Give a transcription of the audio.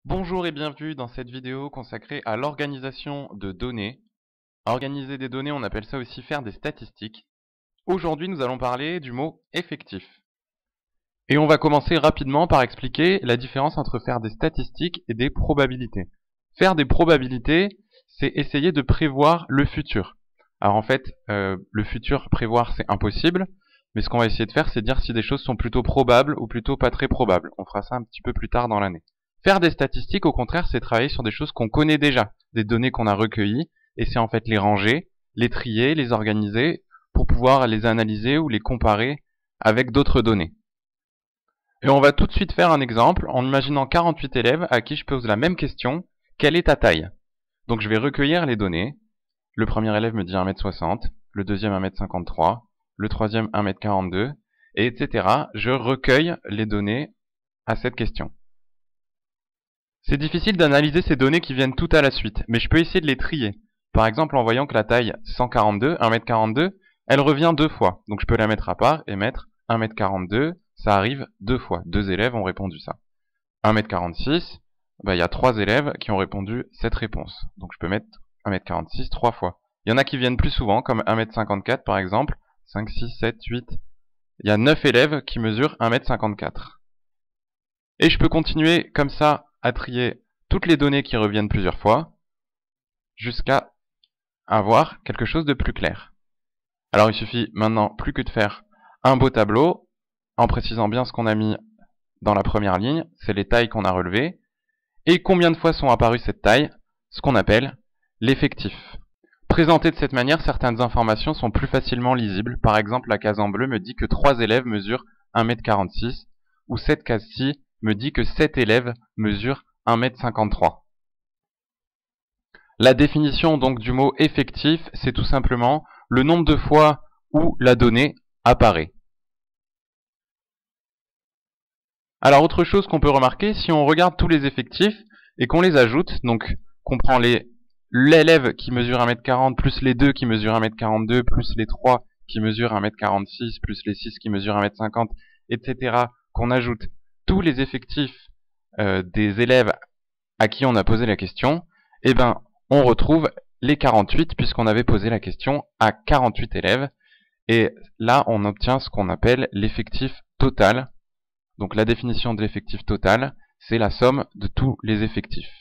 Bonjour et bienvenue dans cette vidéo consacrée à l'organisation de données. Organiser des données, on appelle ça aussi faire des statistiques. Aujourd'hui, nous allons parler du mot effectif. Et on va commencer rapidement par expliquer la différence entre faire des statistiques et des probabilités. Faire des probabilités, c'est essayer de prévoir le futur. Alors en fait, le futur, prévoir, c'est impossible, mais ce qu'on va essayer de faire, c'est dire si des choses sont plutôt probables ou plutôt pas très probables. On fera ça un petit peu plus tard dans l'année. Faire des statistiques, au contraire, c'est travailler sur des choses qu'on connaît déjà, des données qu'on a recueillies, et c'est en fait les ranger, les trier, les organiser, pour pouvoir les analyser ou les comparer avec d'autres données. Et on va tout de suite faire un exemple en imaginant 48 élèves à qui je pose la même question, quelle est ta taille? Donc je vais recueillir les données. Le premier élève me dit 1m60, le deuxième 1m53, le troisième 1m42, et etc. Je recueille les données à cette question. C'est difficile d'analyser ces données qui viennent tout à la suite, mais je peux essayer de les trier. Par exemple, en voyant que la taille 142, 1m42, elle revient deux fois. Donc je peux la mettre à part et mettre 1m42, ça arrive deux fois. Deux élèves ont répondu ça. 1m46, il y a trois élèves qui ont répondu cette réponse. Donc je peux mettre 1m46 trois fois. Il y en a qui viennent plus souvent, comme 1m54 par exemple. 5, 6, 7, 8. Il y a 9 élèves qui mesurent 1m54. Et je peux continuer comme ça à trier toutes les données qui reviennent plusieurs fois, jusqu'à avoir quelque chose de plus clair. Alors il suffit maintenant plus que de faire un beau tableau, en précisant bien ce qu'on a mis dans la première ligne, c'est les tailles qu'on a relevées, et combien de fois sont apparues cette taille, ce qu'on appelle l'effectif. Présenté de cette manière, certaines informations sont plus facilement lisibles. Par exemple, la case en bleu me dit que 3 élèves mesurent 1m46, ou cette case-ci me dit que 7 élèves mesurent 1m53. La définition donc du mot effectif, c'est tout simplement le nombre de fois où la donnée apparaît. Alors autre chose qu'on peut remarquer, si on regarde tous les effectifs et qu'on les ajoute, donc qu'on prend l'élève qui mesure 1m40 plus les 2 qui mesurent 1m42 plus les 3 qui mesurent 1m46 plus les 6 qui mesurent 1m50, etc., qu'on ajoute tous les effectifs des élèves à qui on a posé la question, eh ben, on retrouve les 48 puisqu'on avait posé la question à 48 élèves. Et là, on obtient ce qu'on appelle l'effectif total. Donc la définition de l'effectif total, c'est la somme de tous les effectifs.